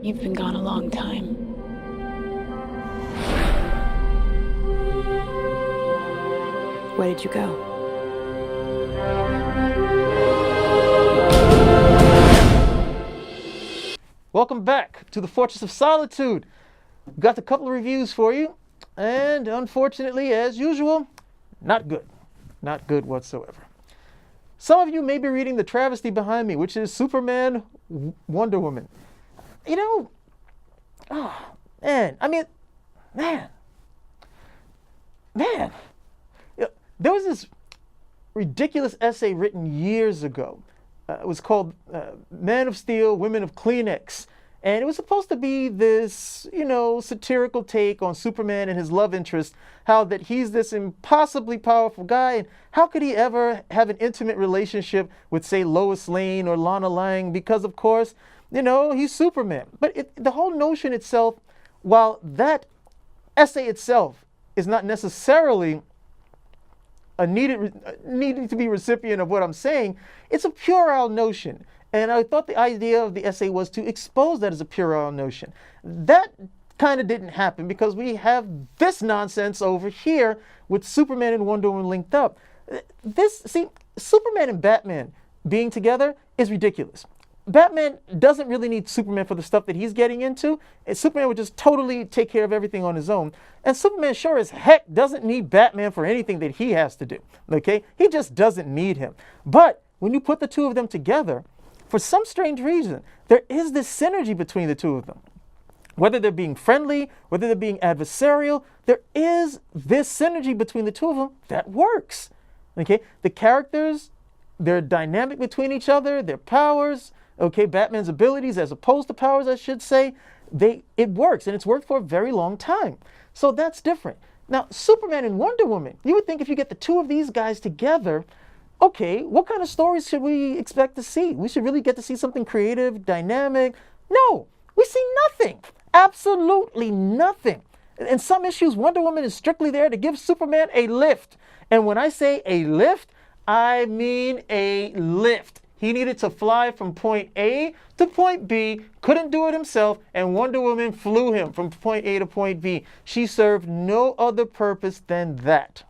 You've been gone a long time. Where did you go? Welcome back to the Fortress of Solitude. We've got a couple of reviews for you, and unfortunately, as usual, not good. Not good whatsoever. Some of you may be reading the travesty behind me, which is Superman, Wonder Woman. You know, oh, man, man. There was this ridiculous essay written years ago. It was called Men of Steel, Women of Kleenex. And it was supposed to be this, satirical take on Superman and his love interest, how that he's this impossibly powerful guy, and how could he ever have an intimate relationship with, say, Lois Lane or Lana Lang, because, of course, he's Superman. But the whole notion itself, while that essay itself is not necessarily needing to be recipient of what I'm saying, it's a puerile notion. And I thought the idea of the essay was to expose that as a puerile notion. That kind of didn't happen because we have this nonsense over here with Superman and Wonder Woman linked up. Superman and Batman being together is ridiculous. Batman doesn't really need Superman for the stuff that he's getting into. And Superman would just totally take care of everything on his own. And Superman sure as heck doesn't need Batman for anything that he has to do. Okay? He just doesn't need him. But when you put the two of them together, for some strange reason, there is this synergy between the two of them. Whether they're being friendly, whether they're being adversarial, there is this synergy between the two of them that works. Okay? The characters, their dynamic between each other, their powers, okay, Batman's abilities as opposed to powers, I should say, it works, and it's worked for a very long time. So that's different. Now, Superman and Wonder Woman, you would think if you get the two of these guys together, okay, what kind of stories should we expect to see? We should really get to see something creative, dynamic. No, we see nothing. Absolutely nothing. In some issues, Wonder Woman is strictly there to give Superman a lift. And when I say a lift, I mean a lift. He needed to fly from point A to point B, couldn't do it himself, and Wonder Woman flew him from point A to point B. She served no other purpose than that.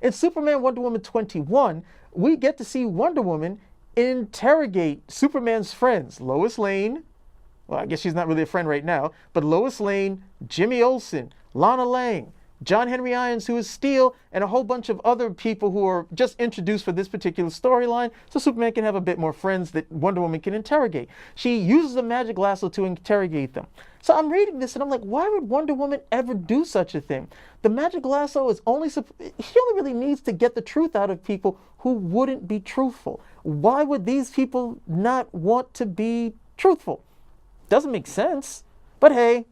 In Superman Wonder Woman 21, we get to see Wonder Woman interrogate Superman's friends, Lois Lane, well, I guess she's not really a friend right now, but Lois Lane, Jimmy Olsen, Lana Lang, John Henry Irons, who is Steel, and a whole bunch of other people who are just introduced for this particular storyline, so Superman can have a bit more friends that Wonder Woman can interrogate. She uses the magic lasso to interrogate them. So I'm reading this and I'm like, why would Wonder Woman ever do such a thing? The magic lasso is he only really needs to get the truth out of people who wouldn't be truthful. Why would these people not want to be truthful? Doesn't make sense. But hey,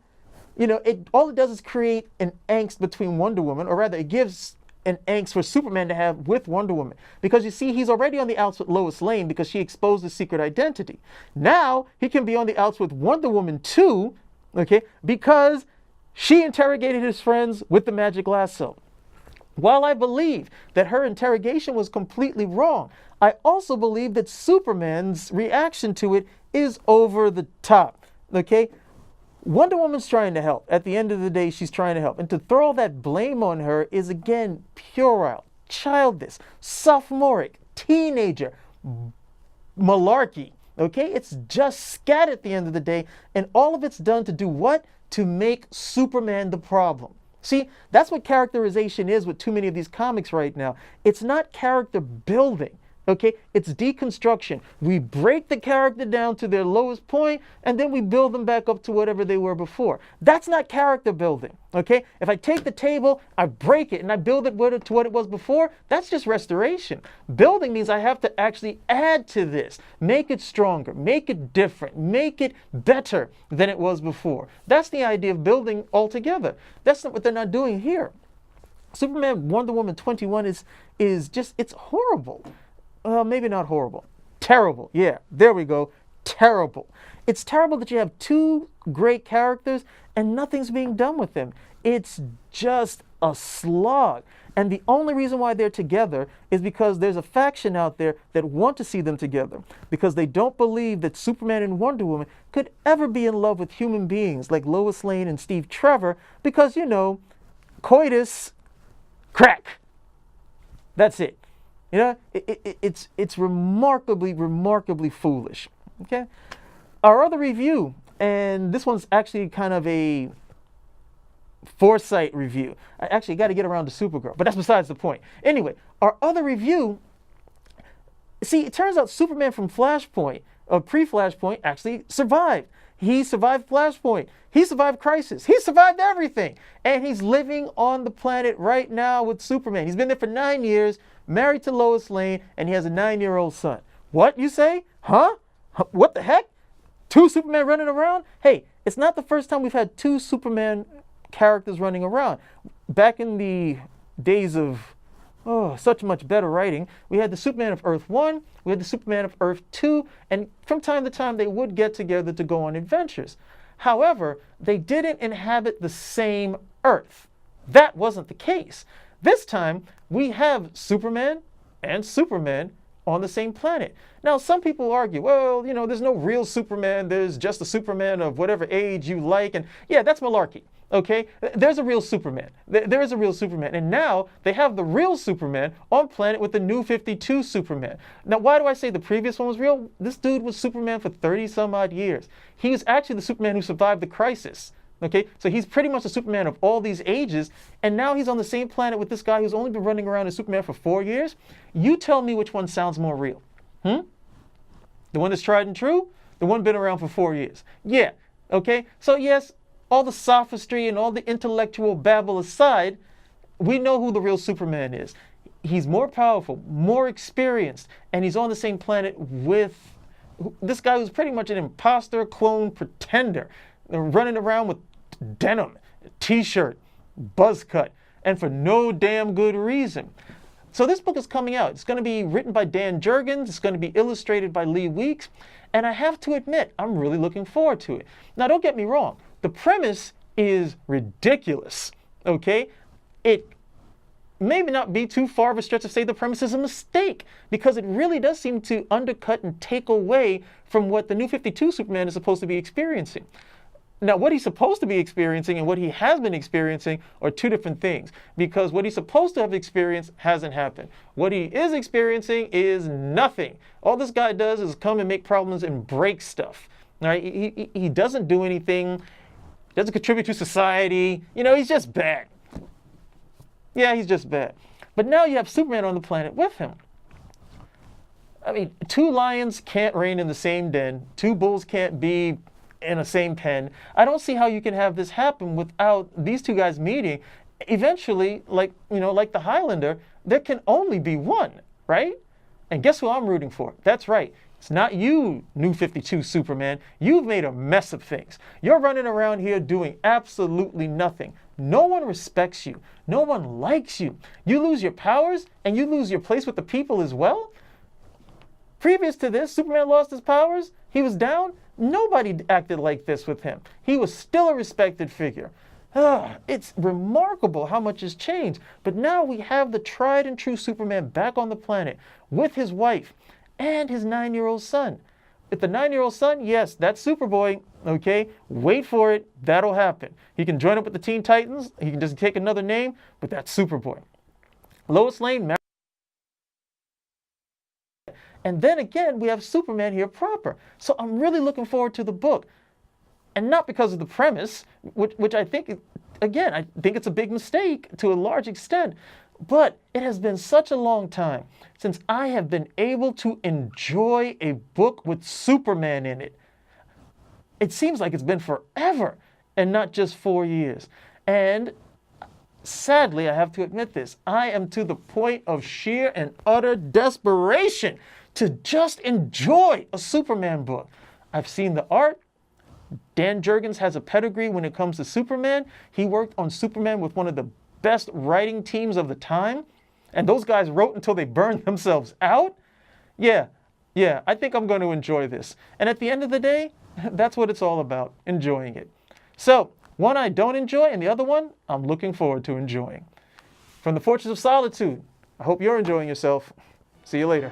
all it does is create an angst between Wonder Woman, or rather it gives an angst for Superman to have with Wonder Woman. Because you see, he's already on the outs with Lois Lane because she exposed his secret identity. Now, he can be on the outs with Wonder Woman too, okay, because she interrogated his friends with the magic lasso. While I believe that her interrogation was completely wrong, I also believe that Superman's reaction to it is over the top, okay? Wonder Woman's trying to help. At the end of the day, she's trying to help. And to throw that blame on her is, again, puerile, childish, sophomoric, teenager, malarkey. Okay? It's just scat at the end of the day. And all of it's done to do what? To make Superman the problem. See, that's what characterization is with too many of these comics right now. It's not character building. Okay, it's deconstruction. We break the character down to their lowest point, and then we build them back up to whatever they were before. That's not character building. Okay, if I take the table, I break it, and I build it to what it was before, that's just restoration. Building means I have to actually add to this, make it stronger, make it different, make it better than it was before. That's the idea of building altogether. That's not what they're not doing here. Superman Wonder Woman 21 is just, it's horrible. Maybe not horrible. Terrible. Yeah, there we go. Terrible. It's terrible that you have two great characters and nothing's being done with them. It's just a slog. And the only reason why they're together is because there's a faction out there that want to see them together, because they don't believe that Superman and Wonder Woman could ever be in love with human beings like Lois Lane and Steve Trevor, because, you know, coitus, crack. That's it. You know, it's remarkably foolish. Okay? Our other review, and this one's actually kind of a foresight review. I actually got to get around to Supergirl, but that's besides the point. Anyway, our other review, see, it turns out Superman from Flashpoint, or pre-Flashpoint, actually survived. He survived Flashpoint. He survived Crisis. He survived everything. And he's living on the planet right now with Superman. He's been there for 9 years, married to Lois Lane, and he has a 9-year-old son. What, you say? Huh? What the heck? 2 Supermen running around? Hey, it's not the first time we've had 2 Superman characters running around. Back in the days of such much better writing, we had the Superman of Earth 1, we had the Superman of Earth 2, and from time to time they would get together to go on adventures. However, they didn't inhabit the same Earth. That wasn't the case. This time, we have Superman and Superman on the same planet. Now, some people argue, well, you know, there's no real Superman, there's just a Superman of whatever age you like, and yeah, that's malarkey. Okay, there's a real Superman. There is a real Superman. And now they have the real Superman on planet with the new 52 Superman. Now, why do I say the previous one was real? This dude was Superman for 30 some odd years. He was actually the Superman who survived the Crisis. Okay, so he's pretty much a Superman of all these ages. And now he's on the same planet with this guy who's only been running around as Superman for 4 years. You tell me which one sounds more real. The one that's tried and true? The one been around for 4 years. Yeah, okay, so yes, all the sophistry and all the intellectual babble aside, we know who the real Superman is. He's more powerful, more experienced, and he's on the same planet with this guy who's pretty much an imposter, clone, pretender, running around with denim, t-shirt, buzz cut, and for no damn good reason. So this book is coming out. It's going to be written by Dan Jurgens. It's going to be illustrated by Lee Weeks. And I have to admit, I'm really looking forward to it. Now, don't get me wrong. The premise is ridiculous, okay? It may not be too far of a stretch to say the premise is a mistake, because it really does seem to undercut and take away from what the New 52 Superman is supposed to be experiencing. Now, what he's supposed to be experiencing and what he has been experiencing are 2 different things, because what he's supposed to have experienced hasn't happened. What he is experiencing is nothing. All this guy does is come and make problems and break stuff. All right? He doesn't do anything, doesn't contribute to society. You know, he's just bad. Yeah, he's just bad. But now you have Superman on the planet with him. I mean, 2 lions can't reign in the same den. 2 bulls can't be in the same pen. I don't see how you can have this happen without these 2 guys meeting. Eventually, like the Highlander, there can only be one, right? And guess who I'm rooting for? That's right. It's not you, New 52 Superman. You've made a mess of things. You're running around here doing absolutely nothing. No one respects you. No one likes you. You lose your powers and you lose your place with the people as well. Previous to this, Superman lost his powers. He was down. Nobody acted like this with him. He was still a respected figure. It's remarkable how much has changed. But now we have the tried and true Superman back on the planet with his wife and his 9-year-old son. If the 9-year-old son, yes, that's Superboy, okay? Wait for it, that'll happen. He can join up with the Teen Titans, he can just take another name, but that's Superboy. Lois Lane, and then again, we have Superman here proper. So I'm really looking forward to the book. And not because of the premise, which I think, again, I think it's a big mistake to a large extent. But it has been such a long time since I have been able to enjoy a book with Superman in it. It seems like it's been forever and not just 4 years. And sadly, I have to admit this, I am to the point of sheer and utter desperation to just enjoy a Superman book. I've seen the art. Dan Jurgens has a pedigree when it comes to Superman. He worked on Superman with one of the best writing teams of the time. And those guys wrote until they burned themselves out. Yeah, I think I'm going to enjoy this. And at the end of the day, that's what it's all about, enjoying it. So One I don't enjoy, and the other one I'm looking forward to enjoying. From the Fortress of Solitude, I hope you're enjoying yourself. See you later.